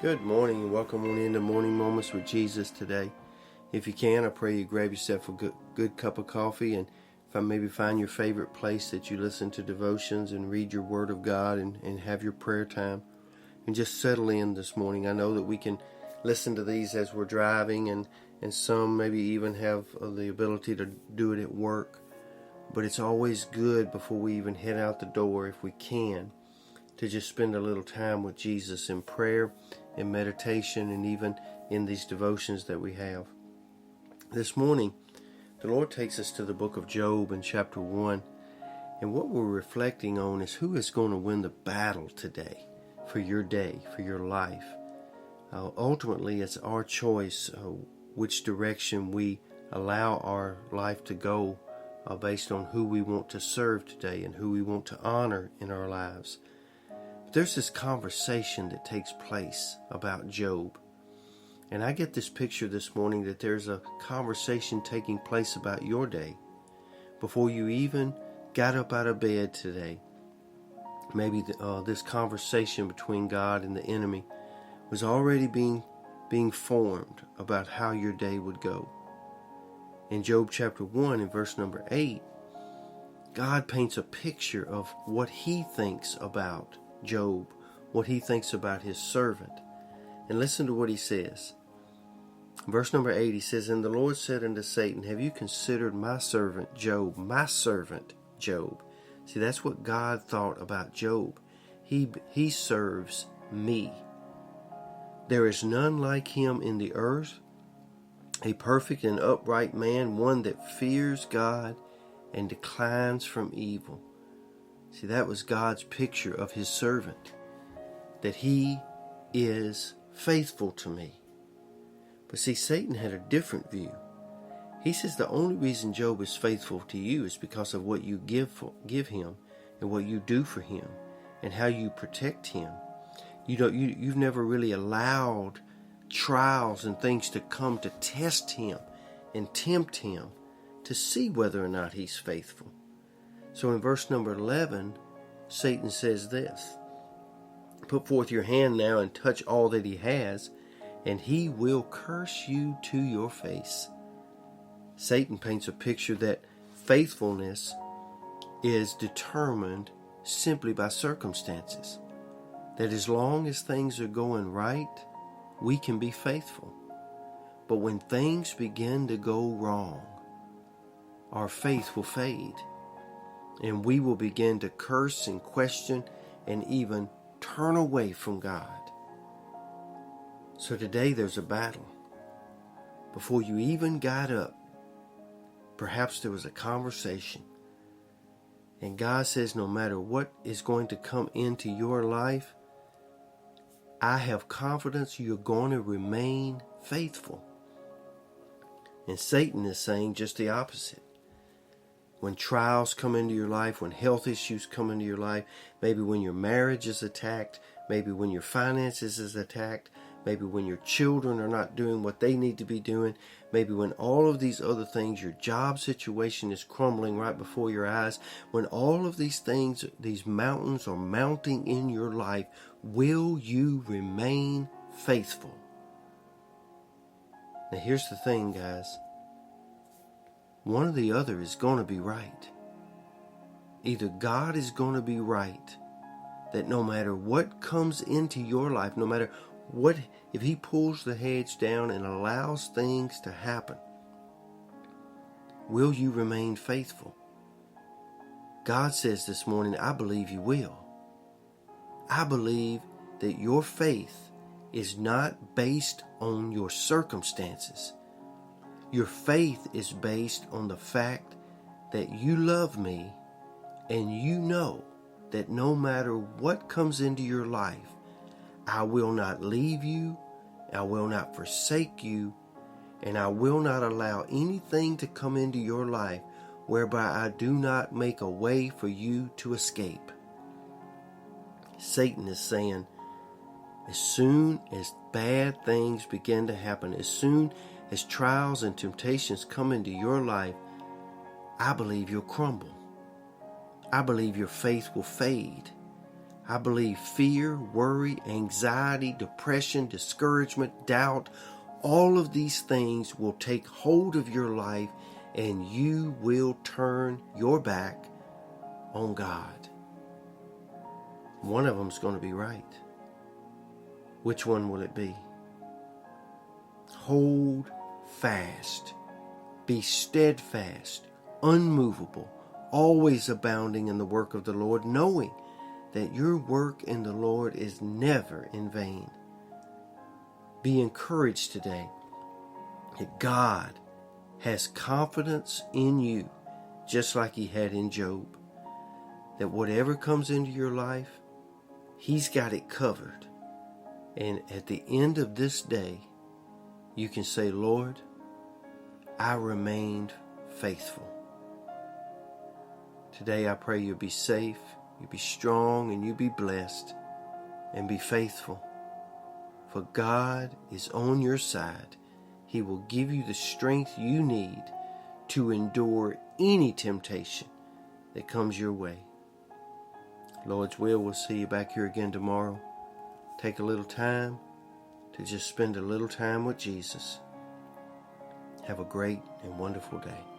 Good morning and welcome on into Morning Moments with Jesus today. If you can, I pray you grab yourself a good cup of coffee and maybe find your favorite place that you listen to devotions and read your Word of God and have your prayer time. And just settle in this morning. I know that we can listen to these as we're driving and some maybe even have the ability to do it at work. But it's always good before we even head out the door, if we can, to just spend a little time with Jesus in prayer, in meditation, and even in these devotions that we have. This morning, the Lord takes us to the book of Job in chapter 1, and what we're reflecting on is who is going to win the battle today, for your day, for your life. Ultimately, it's our choice which direction we allow our life to go based on who we want to serve today and who we want to honor in our lives. There's this conversation that takes place about Job. And I get this picture this morning that there's a conversation taking place about your day before you even got up out of bed today. Maybe this conversation between God and the enemy was already being formed about how your day would go. In Job chapter 1 and verse number 8, God paints a picture of what he thinks about Job, what he thinks about his servant. And listen to what he says. Verse number 8, he says, "And the Lord said unto Satan, Have you considered my servant Job, my servant Job?" See, that's what God thought about Job. He serves me. "There is none like him in the earth, a perfect and upright man, one that fears God and declines from evil." See, that was God's picture of his servant, that he is faithful to me. But see, Satan had a different view. He says the only reason Job is faithful to you is because of what you give him and what you do for him and how you protect him. You've never really allowed trials and things to come to test him and tempt him to see whether or not he's faithful. So in verse number 11, Satan says this, "Put forth your hand now and touch all that he has, and he will curse you to your face." Satan paints a picture that faithfulness is determined simply by circumstances. That as long as things are going right, we can be faithful. But when things begin to go wrong, our faith will fade. And we will begin to curse and question and even turn away from God. So today there's a battle. Before you even got up, perhaps there was a conversation. And God says, no matter what is going to come into your life, I have confidence you're going to remain faithful. And Satan is saying just the opposite. When trials come into your life, when health issues come into your life, maybe when your marriage is attacked, maybe when your finances is attacked, maybe when your children are not doing what they need to be doing, maybe when all of these other things, your job situation is crumbling right before your eyes, when all of these things, these mountains are mounting in your life, will you remain faithful? Now here's the thing, guys. One or the other is going to be right. Either God is going to be right, that no matter what comes into your life, no matter what, if he pulls the hedge down and allows things to happen, will you remain faithful? God says this morning, I believe you will. I believe that your faith is not based on your circumstances. Your faith is based on the fact that you love me and you know that no matter what comes into your life, I will not leave you, I will not forsake you, and I will not allow anything to come into your life whereby I do not make a way for you to escape. Satan is saying, as soon as bad things begin to happen, as soon as trials and temptations come into your life, I believe you'll crumble. I believe your faith will fade. I believe fear, worry, anxiety, depression, discouragement, doubt, all of these things will take hold of your life and you will turn your back on God. One of them's going to be right. Which one will it be? Hold fast. Be steadfast, unmovable, always abounding in the work of the Lord, knowing that your work in the Lord is never in vain. Be encouraged today that God has confidence in you, just like He had in Job, that whatever comes into your life, He's got it covered. And at the end of this day, you can say, Lord, I remained faithful. Today I pray you'll be safe, you'll be strong, and you'll be blessed, and be faithful. For God is on your side. He will give you the strength you need to endure any temptation that comes your way. Lord's will, we'll see you back here again tomorrow. Take a little time to just spend a little time with Jesus. Have a great and wonderful day.